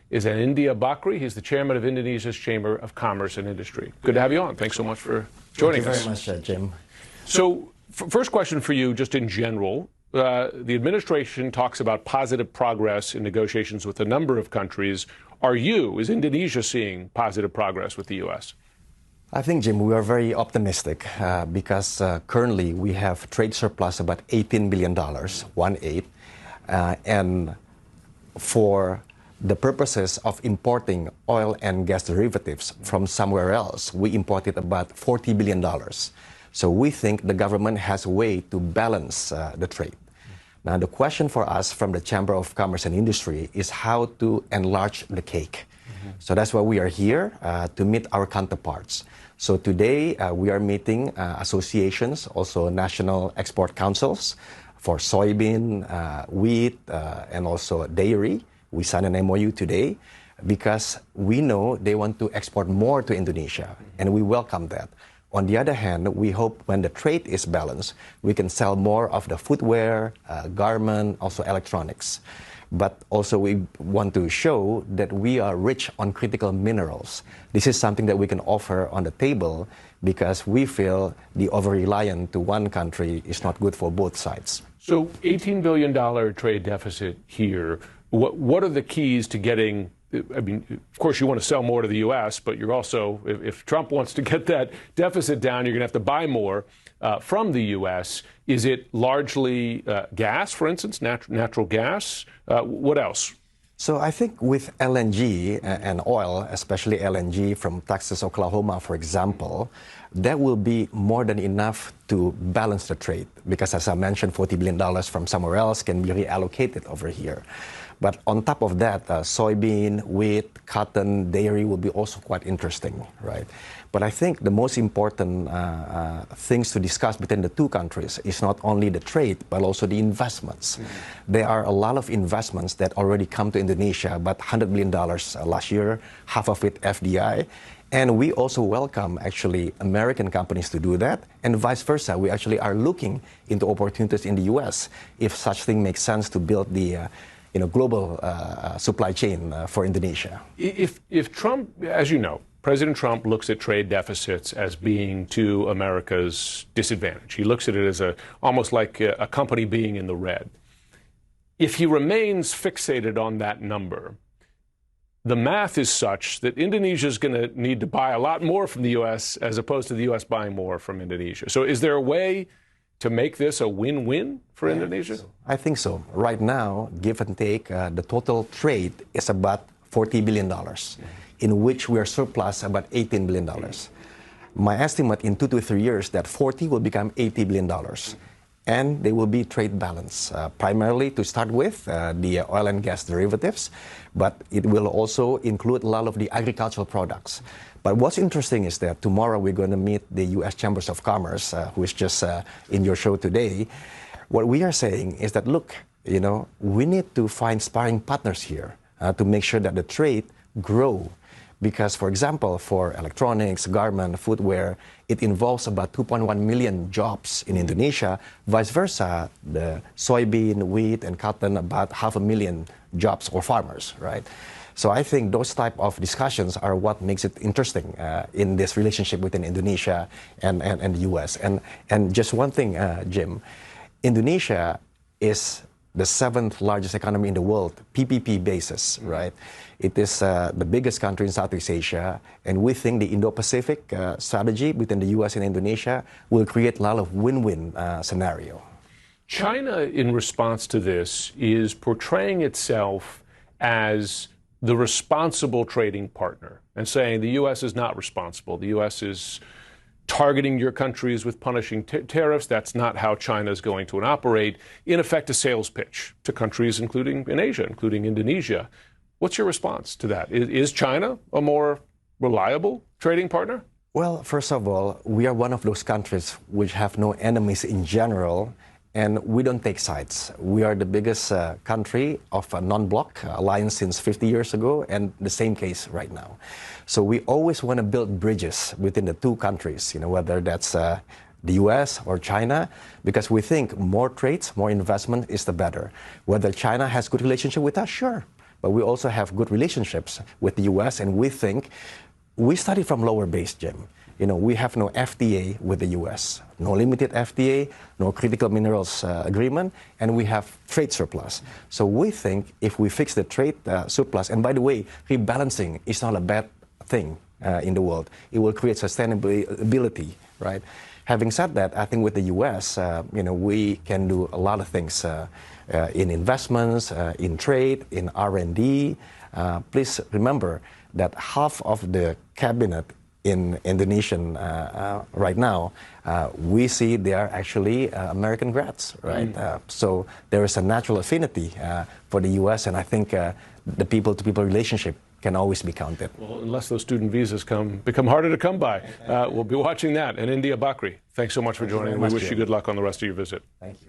is India Bakri. He's the chairman of Indonesia's Chamber of Commerce and Industry. Good to have you on. Thanks so much for joining us. Thank you very much, Jim. So, first question for you, just in general. The administration talks about positive progress in negotiations with a number of countries. Is Indonesia seeing positive progress with the U.S.? I think, Jim, we are very optimistic because currently we have trade surplus about $18 billion, 1/8, and for the purposes of importing oil and gas derivatives from somewhere else, we imported about $40 billion. So we think the government has a way to balance the trade. Now, the question for us from the Chamber of Commerce and Industry is how to enlarge the cake. So that's why we are here to meet our counterparts. So today we are meeting associations, also national export councils for soybean, wheat, and also dairy. We signed an MOU today because we know they want to export more to Indonesia, and we welcome that. On the other hand, we hope when the trade is balanced, we can sell more of the footwear, garment, also electronics. But also we want to show that we are rich on critical minerals. This is something that we can offer on the table because we feel the over-reliance to one country is not good for both sides. So $18 billion trade deficit here. What are the keys to getting? I mean, of course, you want to sell more to the U.S., but you're also, if Trump wants to get that deficit down, you're going to have to buy more from the U.S. Is it largely gas, for instance, natural gas? What else? So I think with LNG and oil, especially LNG from Texas, Oklahoma, for example, that will be more than enough to balance the trade because, as I mentioned, $40 billion from somewhere else can be reallocated over here. But on top of that, soybean, wheat, cotton, dairy will be also quite interesting, right? But I think the most important things to discuss between the two countries is not only the trade, but also the investments. There are a lot of investments that already come to Indonesia, about $100 billion last year, half of it FDI. And we also welcome, actually, American companies to do that, and vice versa. We actually are looking into opportunities in the U.S. if such thing makes sense to build the global supply chain for Indonesia. If Trump, as you know, President Trump looks at trade deficits as being to America's disadvantage. He looks at it as almost like a company being in the red. If he remains fixated on that number, the math is such that Indonesia is going to need to buy a lot more from the U.S. as opposed to the U.S. buying more from Indonesia. So is there a way to make this a win-win for Indonesia? I think so. Right now, give and take, the total trade is about $40 billion, in which we are surplus about $18 billion. My estimate in 2 to 3 years that 40 will become $80 billion. And they will be trade balance, primarily to start with the oil and gas derivatives, but it will also include a lot of the agricultural products. But what's interesting is that tomorrow we're going to meet the U.S. Chambers of Commerce, who is just in your show today. What we are saying is that, look, we need to find sparring partners here to make sure that the trade grow. Because, for example, for electronics, garment, footwear, it involves about 2.1 million jobs in Indonesia. Vice versa, the soybean, wheat, and cotton, about 500,000 jobs or farmers, right? So I think those type of discussions are what makes it interesting in this relationship between Indonesia and the U.S. And just one thing, Jim, Indonesia is the 7th largest economy in the world, PPP basis, right? It is the biggest country in Southeast Asia, and we think the Indo-Pacific strategy between the U.S. and Indonesia will create a lot of win-win scenario. China, in response to this, is portraying itself as the responsible trading partner and saying the U.S. is not responsible. The U.S. is targeting your countries with punishing tariffs. That's not how China is going to operate. In effect, a sales pitch to countries, including in Asia, including Indonesia. What's your response to that? Is China a more reliable trading partner? Well, first of all, we are one of those countries which have no enemies in general, and we don't take sides. We are the biggest country of a non-bloc alliance since 50 years ago, and the same case right now. So we always want to build bridges within the two countries, whether that's the U.S. or China, because we think more trades, more investment is the better. Whether China has good relationship with us, sure. but we also have good relationships with the U.S., and we think we study from lower base, Jim. We have no FTA with the U.S., no limited FTA, no critical minerals agreement, and we have trade surplus. So we think if we fix the trade surplus, and by the way, rebalancing is not a bad thing in the world. It will create sustainability, right? Having said that, I think with the U.S., we can do a lot of things in investments, in trade, in R&D. Please remember that half of the cabinet in Indonesian right now, we see they are actually American grads, right? So there is a natural affinity for the U.S., and I think the people-to-people relationship can always be counted. Well, unless those student visas become harder to come by, we'll be watching that. And India Bakri, thanks so much for joining. We wish you good luck on the rest of your visit. Thank you.